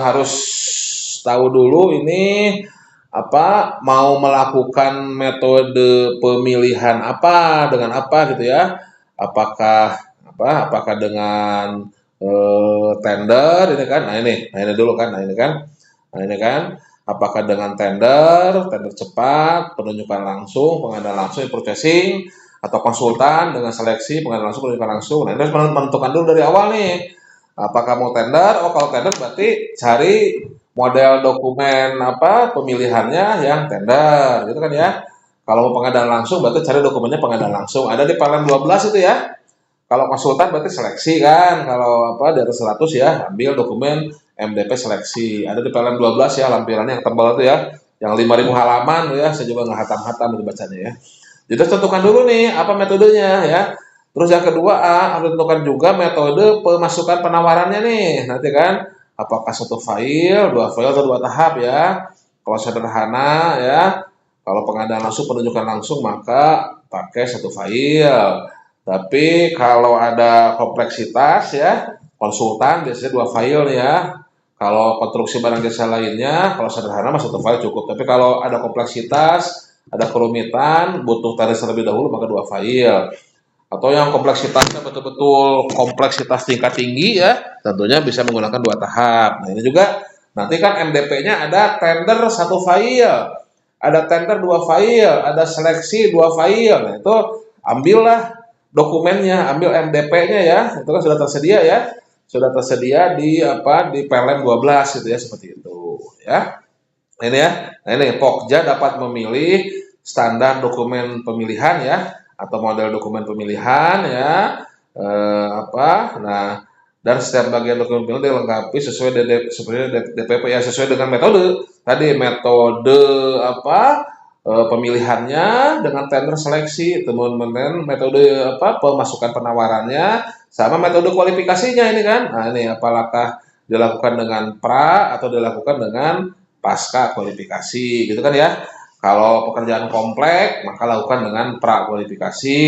harus tahu dulu ini apa mau melakukan metode pemilihan apa dengan apa gitu ya. Apakah apakah dengan tender ini kan. Nah ini dulu kan. Nah ini kan apakah dengan tender cepat, penunjukan langsung, pengadaan langsung, purchasing atau konsultan dengan seleksi, pengadaan langsung, penunjukan langsung. Nah, ini harus menentukan dulu dari awal nih. Apakah mau tender? Oh, kalau tender berarti cari model dokumen apa pemilihannya yang tender, gitu kan ya. Kalau mau pengadaan langsung berarti cari dokumennya pengadaan langsung. Ada di Parlem 12 itu ya. Kalau konsultan berarti seleksi kan. Kalau apa di atas 100 ya, ambil dokumen MDP seleksi. Ada di Parlem 12 ya, lampirannya yang tebal itu ya. Yang 5.000 halaman ya, saya juga nggak hatam-hatam itu bacanya ya. Jadi tentukan dulu nih apa metodenya ya. Terus yang kedua harus tentukan juga metode pemasukan penawarannya nih. Nanti kan apakah satu file, dua file atau dua tahap ya. Kalau sederhana ya, kalau pengadaan langsung penunjukan langsung maka pakai satu file. Tapi kalau ada kompleksitas ya, konsultan biasanya dua file nih ya. Kalau konstruksi barang jasa lainnya, kalau sederhana mah satu file cukup. Tapi kalau ada kompleksitas, ada kerumitan, butuh tarik terlebih dahulu maka dua file. Atau yang kompleksitasnya betul-betul kompleksitas tingkat tinggi ya, tentunya bisa menggunakan dua tahap. Nah ini juga nanti kan MDP-nya ada tender satu file, ada tender dua file, ada seleksi dua file. Nah itu ambillah dokumennya, ambil MDP-nya ya, itu kan sudah tersedia ya, sudah tersedia di apa di PLN 12 gitu ya seperti itu ya. Ini ya. Nah ini Pokja dapat memilih standar dokumen pemilihan ya atau model dokumen pemilihan ya apa. Nah, dan setiap bagian dokumen pemilihan dilengkapi sesuai DPP ya sesuai dengan metode. Tadi metode apa pemilihannya dengan tender seleksi, teman-teman metode apa pemasukan penawarannya sama metode kualifikasinya ini kan. Nah, ini apakah dilakukan dengan pra atau dilakukan dengan pasca kualifikasi gitu kan ya. Kalau pekerjaan kompleks maka lakukan dengan pra kualifikasi.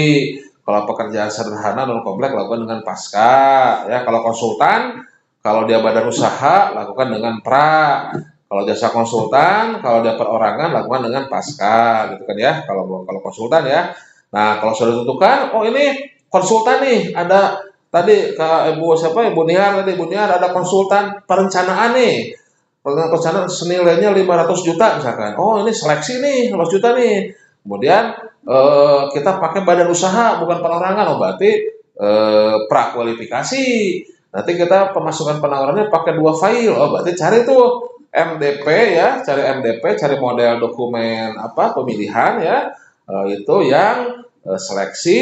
Kalau pekerjaan sederhana non kompleks lakukan dengan pasca ya. Kalau konsultan kalau dia badan usaha lakukan dengan pra. Kalau jasa konsultan, kalau dia perorangan lakukan dengan pasca gitu kan ya. Kalau konsultan ya. Nah, kalau sudah ditentukan, oh ini konsultan nih, ada tadi ke Ibu siapa Ibu Niar tadi Ibu Niar ada konsultan perencanaan nih. Perencanaan senilainya 500 juta misalkan. Oh, ini seleksi nih 500 juta nih. Kemudian kita pakai badan usaha bukan perorangan. Oh, berarti pra kualifikasi. Nanti kita pemasukan penawarannya pakai dua file. Oh, berarti cari tuh MDP ya, cari MDP, cari model dokumen apa pemilihan ya. Itu yang seleksi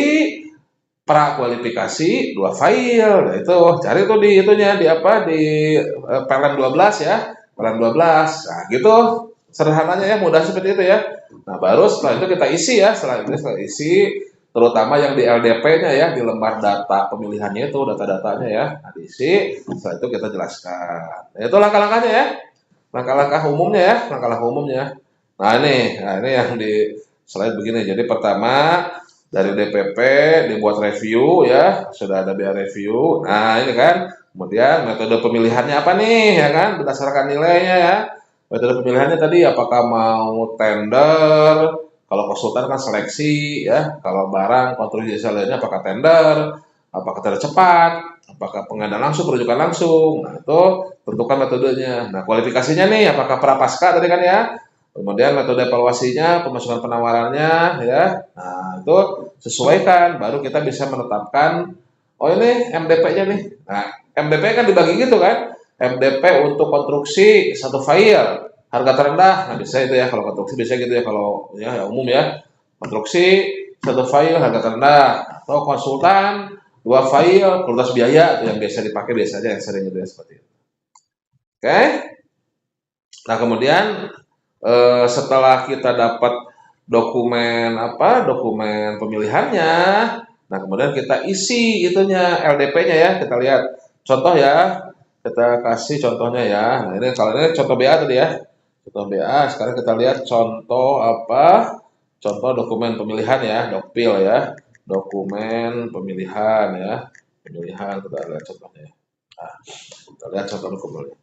pra kualifikasi dua file. Nah, itu cari tuh di itunya di apa di PLN 12 ya. PLN 12. Nah, gitu. Sederhananya ya, mudah seperti itu ya. Nah, baru setelah itu kita isi ya, setelah itu setelah isi terutama yang di LDP-nya ya, di lembar data pemilihannya itu data-datanya ya. Nah, diisi, setelah itu kita jelaskan. Nah, itu langkah-langkahnya ya. Langkah-langkah umumnya ya, langkah-langkah umumnya. Nah ini yang di slide begini. Jadi pertama dari DPP dibuat review ya, sudah ada biaya review. Nah ini kan, kemudian metode pemilihannya apa nih ya kan, berdasarkan nilainya ya. Metode pemilihannya tadi apakah mau tender, kalau konsultan kan seleksi ya, kalau barang konstruksi jasa lainnya apakah tender, apakah tender cepat, apakah pengadaan langsung, perujukan langsung. Nah itu tentukan metodenya. Nah kualifikasinya nih apakah prapaskah tadi kan ya. Kemudian metode evaluasinya, pemasukan penawarannya ya. Nah, itu sesuaikan baru kita bisa menetapkan oh ini MDP-nya nih. Nah, MDP kan dibagi gitu kan. MDP untuk konstruksi satu file, harga terendah. Nah, bisa itu ya kalau konstruksi bisa gitu ya kalau ya umum ya. Konstruksi satu file harga terendah atau konsultan dua file kualitas biaya itu yang biasa dipakai biasanya yang sering itu ya seperti itu. Oke. Nah, kemudian setelah kita dapat dokumen apa dokumen pemilihannya, nah kemudian kita isi itunya LDP-nya ya kita lihat contoh ya kita kasih contohnya ya. Nah ini kalau ini contoh BA tadi ya contoh BA sekarang kita lihat contoh apa contoh dokumen pemilihan ya dokpil ya dokumen pemilihan ya pemilihan kita lihat contohnya. Nah, kita lihat contoh dokumen.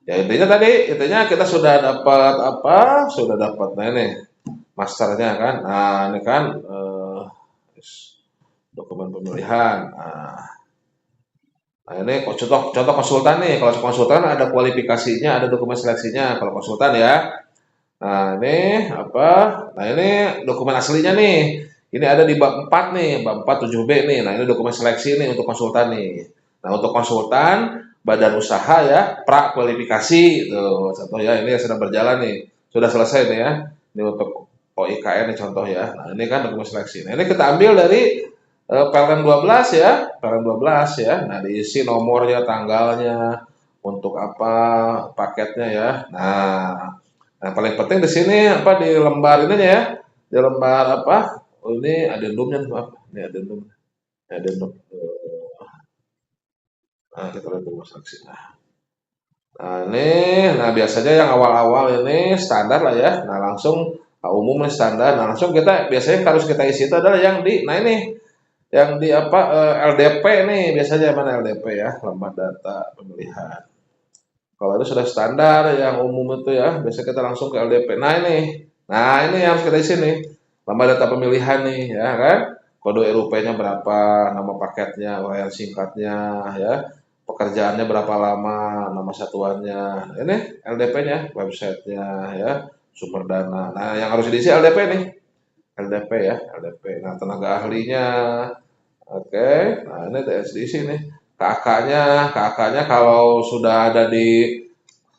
Ya intinya tadi, intinya kita sudah dapat apa? Sudah dapat nah ini masternya kan. Nah, ini kan dokumen pemilihan. Nah, ini contoh contoh konsultan nih. Kalau konsultan ada kualifikasinya, ada dokumen seleksinya. Kalau konsultan ya. Nah, ini apa? Nah, ini dokumen aslinya nih. Ini ada di bab 4 nih, bab 4 7B nih. Nah, ini dokumen seleksi nih untuk konsultan nih. Nah, untuk konsultan, badan usaha ya, pra kualifikasi tuh. Contoh ya, ini sedang berjalan nih. Sudah selesai nih ya. Ini untuk OIKN nih contoh ya. Nah, ini kan dokumen seleksi. Nah, ini kita ambil dari PLN 12 ya, PLN 12 ya. Nah, diisi nomornya, tanggalnya, untuk apa paketnya ya. Nah, paling penting di sini apa di lembar ininya ya, di lembar apa? Oh, ini adendumnya nih, maaf. Ini adendum, adendum. Nah, kita lihat dulu saksi. Nah biasanya yang awal-awal ini standar lah ya. Nah langsung umum nih standar. Nah langsung kita biasanya harus kita isi itu adalah yang di, nah ini yang di apa LDP nih biasanya mana LDP ya, lembar data pemilihan. Kalau itu sudah standar yang umum itu ya, biasanya kita langsung ke LDP. Nah ini yang harus kita isi nih, lembar data pemilihan nih ya kan. Kode RUP-nya berapa, nama paketnya, uraian singkatnya ya, pekerjaannya berapa lama, nama satuannya. Ini LDP-nya, websitenya ya, sumber dana. Nah yang harus diisi LDP nih, LDP ya, LDP. Nah tenaga ahlinya, oke. Nah ini di sini. KK-nya kalau sudah ada di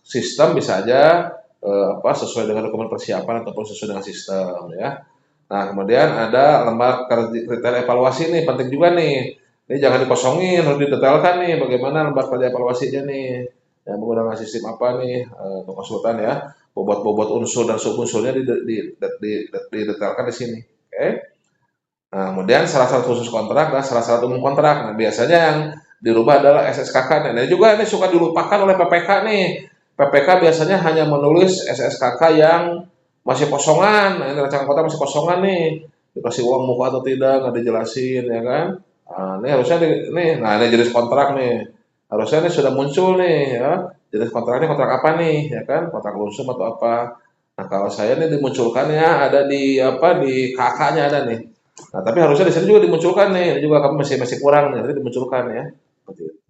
sistem bisa aja apa sesuai dengan dokumen persiapan ataupun sesuai dengan sistem ya. Nah, kemudian ada lembar kriteria evaluasi nih penting juga nih. Ini jangan dikosongin, harus didetailkan nih bagaimana lembar kriteria evaluasinya nih. Yang menggunakan sistem apa nih untuk konsultan ya. Bobot-bobot unsur dan sub-unsurnya didetailkan di sini. Oke. Nah, kemudian syarat-syarat khusus kontrak dan syarat-syarat umum kontrak. Nah, biasanya yang dirubah adalah SSKK. Nah, ini juga ini suka dilupakan oleh PPK nih. PPK biasanya hanya menulis SSKK yang masih kosongan. Nah, ini rancangan kontrak masih kosongan nih. Dikasih uang muka atau tidak, nggak dijelasin ya kan. Nah, ini harusnya nah ini jenis kontrak nih. Harusnya ini sudah muncul nih ya. Jenis kontraknya kontrak apa nih ya kan? Kontrak lunsum atau apa. Nah, kalau saya ini dimunculkan ya ada di apa di KK-nya ada nih. Nah, tapi harusnya di sini juga dimunculkan nih, ini juga kamu masih masih kurang nih, nanti dimunculkan ya. Seperti itu.